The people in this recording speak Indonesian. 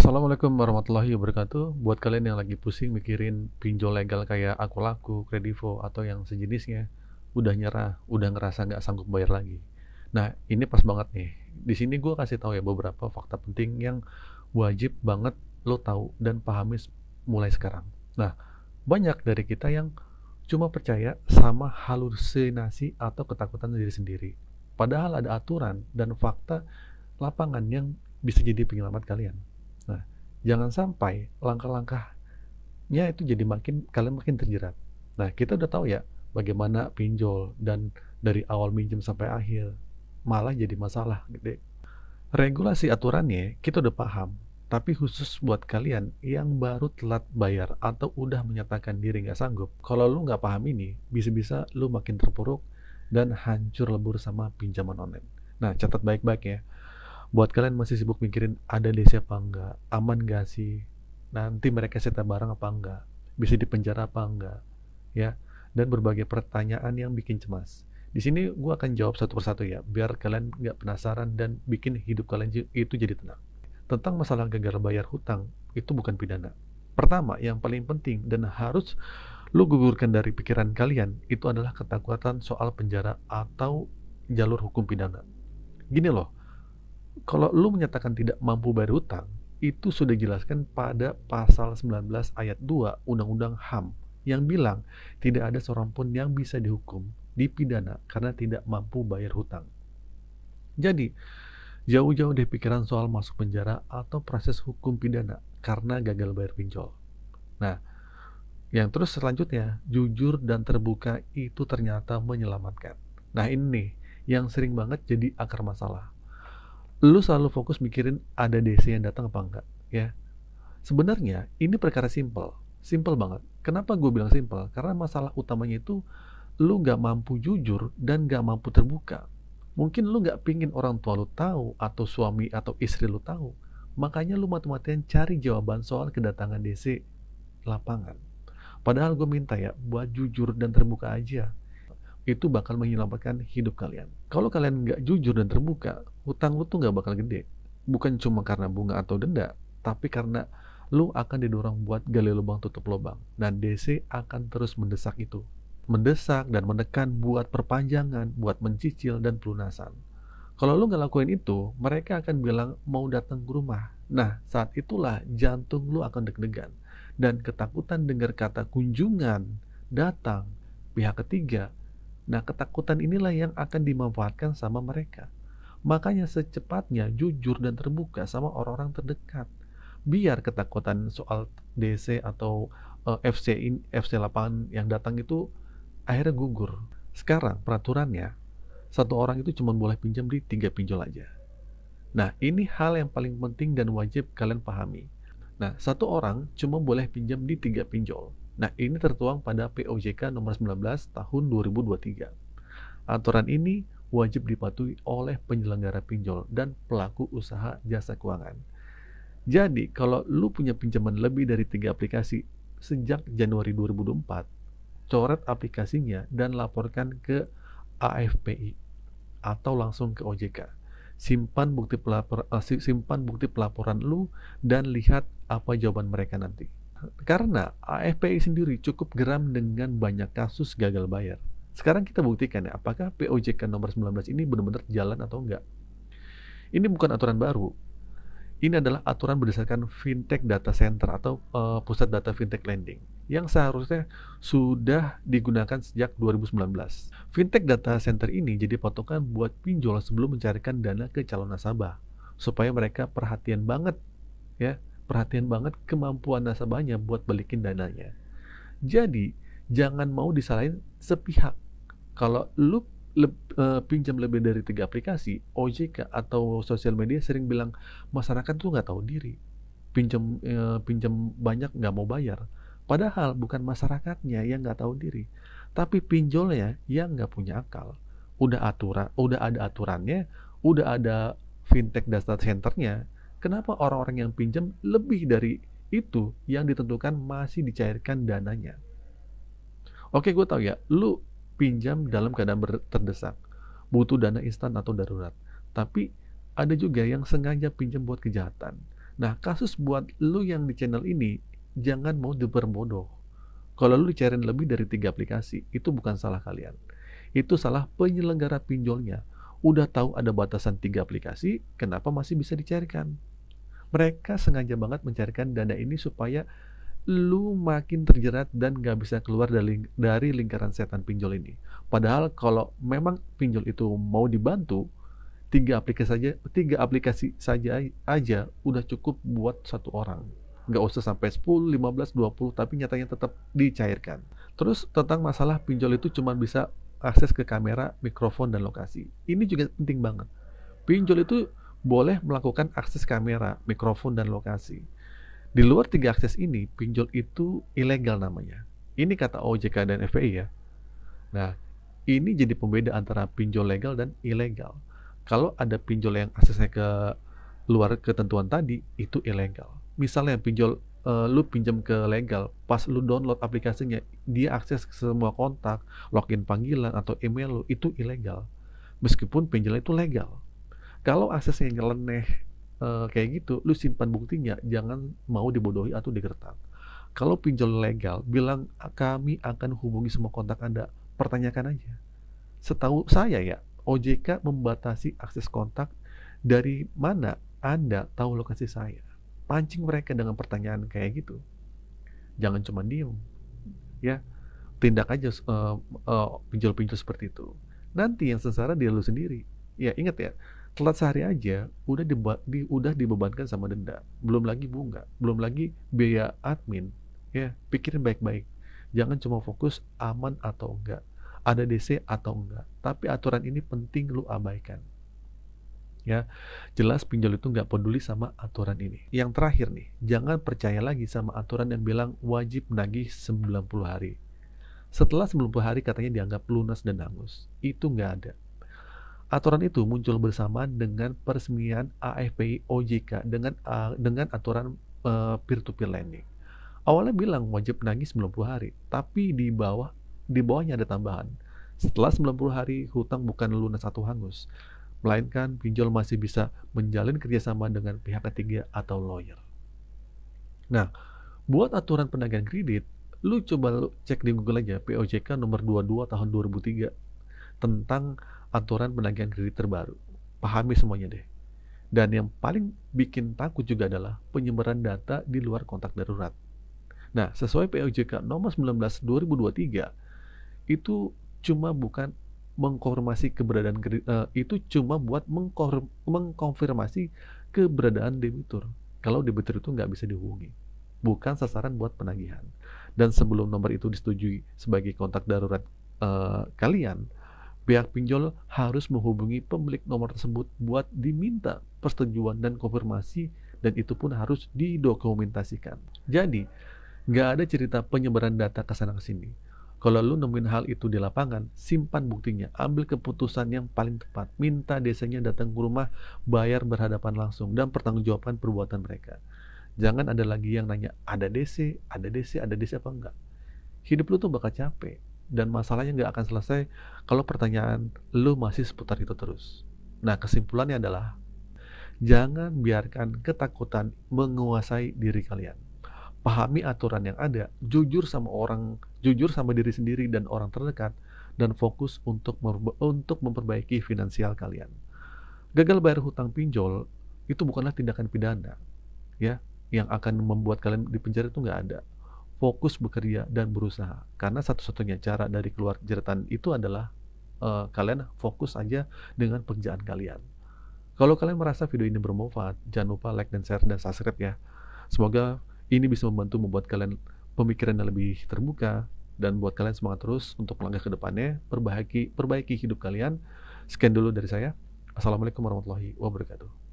Assalamualaikum warahmatullahi wabarakatuh. Buat kalian yang lagi pusing mikirin pinjol legal kayak Aku Laku, Kredivo, atau yang sejenisnya, udah nyerah, udah ngerasa nggak sanggup bayar lagi. Nah, ini pas banget nih. Di sini gue kasih tahu ya beberapa fakta penting yang wajib banget lo tahu dan pahami mulai sekarang. Nah, banyak dari kita yang cuma percaya sama halusinasi atau ketakutan diri sendiri. Padahal ada aturan dan fakta lapangan yang bisa jadi penyelamat kalian. Nah, jangan sampai langkah-langkahnya itu jadi kalian makin terjerat. Nah, kita udah tahu ya bagaimana pinjol dan dari awal minjem sampai akhir malah jadi masalah gede. Regulasi aturannya kita udah paham, tapi khusus buat kalian yang baru telat bayar atau udah menyatakan diri nggak sanggup, kalau lu nggak paham ini, bisa-bisa lu makin terpuruk dan hancur lebur sama pinjaman online. Nah, catat baik-baik ya. Buat kalian masih sibuk mikirin ada DC apa enggak, aman gak sih, nanti mereka sita barang apa enggak, bisa dipenjara apa enggak, ya, dan berbagai pertanyaan yang bikin cemas. Di sini gue akan jawab satu persatu ya, biar kalian nggak penasaran dan bikin hidup kalian itu jadi tenang. Tentang masalah gagal bayar hutang, itu bukan pidana. Pertama, yang paling penting dan harus lu gugurkan dari pikiran kalian, itu adalah ketakutan soal penjara atau jalur hukum pidana. Gini loh, kalau lu menyatakan tidak mampu bayar hutang, itu sudah dijelaskan pada pasal 19 ayat 2 Undang-Undang HAM yang bilang tidak ada seorang pun yang bisa dihukum, dipidana karena tidak mampu bayar hutang. Jadi, jauh-jauh deh pikiran soal masuk penjara atau proses hukum pidana karena gagal bayar pinjol. Nah, yang terus selanjutnya, jujur dan terbuka itu ternyata menyelamatkan. Nah, ini nih yang sering banget jadi akar masalah. Lu selalu fokus mikirin ada DC yang datang apa enggak, ya. Sebenarnya ini perkara simple banget. Kenapa gue bilang simple? Karena masalah utamanya itu lu gak mampu jujur dan gak mampu terbuka. Mungkin lu gak pingin orang tua lu tahu atau suami atau istri lu tahu. Makanya lu mati-matian cari jawaban soal kedatangan DC lapangan. Padahal gue minta ya buat jujur dan terbuka aja, itu bakal menyelamatkan hidup kalian. Kalau kalian nggak jujur dan terbuka, hutang lu tuh nggak bakal gede. Bukan cuma karena bunga atau denda, tapi karena lu akan didorong buat gali lubang tutup lubang. Dan DC akan terus mendesak itu. Mendesak dan menekan buat perpanjangan, buat mencicil dan pelunasan. Kalau lu nggak lakuin itu, mereka akan bilang mau datang ke rumah. Nah, saat itulah jantung lu akan deg-degan. Dan ketakutan dengar kata kunjungan, datang, pihak ketiga. Nah, ketakutan inilah yang akan dimanfaatkan sama mereka. Makanya secepatnya jujur dan terbuka sama orang-orang terdekat. Biar ketakutan soal DC atau FC lapangan yang datang itu akhirnya gugur. Sekarang peraturannya, satu orang itu cuma boleh pinjam di 3 pinjol aja. Nah, ini hal yang paling penting dan wajib kalian pahami. Nah, satu orang cuma boleh pinjam di 3 pinjol. Nah, ini tertuang pada POJK nomor 19 tahun 2023. Aturan ini wajib dipatuhi oleh penyelenggara pinjol dan pelaku usaha jasa keuangan. Jadi, kalau lu punya pinjaman lebih dari 3 aplikasi sejak Januari 2024, coret aplikasinya dan laporkan ke AFPI atau langsung ke OJK. Simpan bukti pelaporan lu dan lihat apa jawaban mereka nanti. Karena AFPI sendiri cukup geram dengan banyak kasus gagal bayar. Sekarang kita buktikan ya, apakah POJK nomor 19 ini benar-benar jalan atau enggak. Ini bukan aturan baru. Ini adalah aturan berdasarkan Fintech Data Center atau Pusat Data Fintech Lending yang seharusnya sudah digunakan sejak 2019. Fintech Data Center ini jadi patokan buat pinjol sebelum mencarikan dana ke calon nasabah, supaya mereka perhatian banget kemampuan nasabahnya buat balikin dananya. Jadi, jangan mau disalahin sepihak. Kalau lu pinjam lebih dari 3 aplikasi, OJK atau sosial media sering bilang masyarakat tuh nggak tahu diri, pinjam banyak nggak mau bayar. Padahal bukan masyarakatnya yang nggak tahu diri, tapi pinjolnya yang nggak punya akal. Udah ada aturannya, udah ada fintech data centernya. Kenapa orang-orang yang pinjam lebih dari itu yang ditentukan masih dicairkan dananya? Oke, gue tahu ya, lu pinjam dalam keadaan terdesak, butuh dana instan atau darurat. Tapi ada juga yang sengaja pinjam buat kejahatan. Nah, kasus buat lu yang di channel ini, jangan mau diperbodoh. Kalau lu dicairin lebih dari 3 aplikasi, itu bukan salah kalian. Itu salah penyelenggara pinjolnya. Udah tahu ada batasan 3 aplikasi, kenapa masih bisa dicairkan? Mereka sengaja banget mencairkan dana ini supaya lu makin terjerat dan gak bisa keluar dari lingkaran setan pinjol ini. Padahal kalau memang pinjol itu mau dibantu, 3 aplikasi saja aja udah cukup buat satu orang. Nggak usah sampai 10, 15, 20, tapi nyatanya tetap dicairkan. Terus tentang masalah pinjol itu cuma bisa akses ke kamera, mikrofon, dan lokasi. Ini juga penting banget. Pinjol itu boleh melakukan akses kamera, mikrofon, dan lokasi. Di luar 3 akses ini, pinjol itu ilegal namanya. Ini kata OJK dan FPI ya. Nah, ini jadi pembeda antara pinjol legal dan ilegal. Kalau ada pinjol yang aksesnya ke luar ketentuan tadi, itu ilegal. Misalnya pinjol, lu pinjam ke legal, pas lu download aplikasinya, dia akses ke semua kontak, login panggilan atau email lu, itu ilegal. Meskipun pinjolnya itu legal. Kalau aksesnya nyeleneh kayak gitu, lu simpan buktinya, jangan mau dibodohi atau digertak. Kalau pinjol legal, bilang kami akan hubungi semua kontak Anda, pertanyakan aja. Setahu saya ya, OJK membatasi akses kontak. Dari mana Anda tahu lokasi saya? Pancing mereka dengan pertanyaan kayak gitu. Jangan cuma diem, ya. Tindak aja pinjol-pinjol seperti itu. Nanti yang sengsara dia lu sendiri. Ya ingat ya, telat sehari aja udah dibebankan sama denda. Belum lagi bunga, belum lagi biaya admin. Ya, pikirin baik-baik. Jangan cuma fokus aman atau enggak, ada DC atau enggak. Tapi aturan ini penting lu abaikan. Ya, jelas pinjol itu nggak peduli sama aturan ini. Yang terakhir nih, jangan percaya lagi sama aturan yang bilang wajib nagih 90 hari. Setelah 90 hari katanya dianggap lunas dan hangus. Itu nggak ada. Aturan itu muncul bersamaan dengan peresmian AFPI OJK dengan aturan peer-to-peer lending. Awalnya bilang wajib nagih 90 hari, tapi di bawahnya ada tambahan. Setelah 90 hari, hutang bukan lunas atau hangus, melainkan pinjol masih bisa menjalin kerjasama dengan pihak ketiga atau lawyer. Nah, buat aturan penagihan kredit, lu cek di Google aja POJK nomor 22 tahun 2003 tentang aturan penagihan kredit terbaru. Pahami semuanya deh. Dan yang paling bikin takut juga adalah penyebaran data di luar kontak darurat. Nah, sesuai POJK nomor 19 2023, itu cuma bukan mengkonfirmasi keberadaan itu cuma buat mengkonfirmasi keberadaan debitur. Kalau debitur itu nggak bisa dihubungi, bukan sasaran buat penagihan. Dan sebelum nomor itu disetujui sebagai kontak darurat kalian, pihak pinjol harus menghubungi pemilik nomor tersebut buat diminta persetujuan dan konfirmasi, dan itu pun harus didokumentasikan. Jadi, nggak ada cerita penyebaran data ke sana ke sini. Kalau lu nemuin hal itu di lapangan, simpan buktinya, ambil keputusan yang paling tepat, minta desanya datang ke rumah, bayar berhadapan langsung, dan pertanggungjawabkan perbuatan mereka. Jangan ada lagi yang nanya, ada DC, ada DC, ada DC apa enggak. Hidup lu tuh bakal capek, dan masalahnya nggak akan selesai kalau pertanyaan lu masih seputar itu terus. Nah, kesimpulannya adalah, jangan biarkan ketakutan menguasai diri kalian. Pahami aturan yang ada, jujur sama diri sendiri dan orang terdekat, dan fokus untuk memperbaiki finansial kalian. Gagal bayar hutang pinjol itu bukanlah tindakan pidana, ya, yang akan membuat kalian dipenjara. Itu nggak ada. Fokus bekerja dan berusaha, karena satu-satunya cara dari keluar jeratan itu adalah kalian fokus aja dengan pekerjaan kalian. Kalau kalian merasa video ini bermanfaat, jangan lupa like dan share dan subscribe ya. Semoga ini bisa membuat kalian pemikirannya lebih terbuka, dan buat kalian semangat terus untuk melangkah ke depannya, perbaiki hidup kalian. Sekian dulu dari saya. Assalamualaikum warahmatullahi wabarakatuh.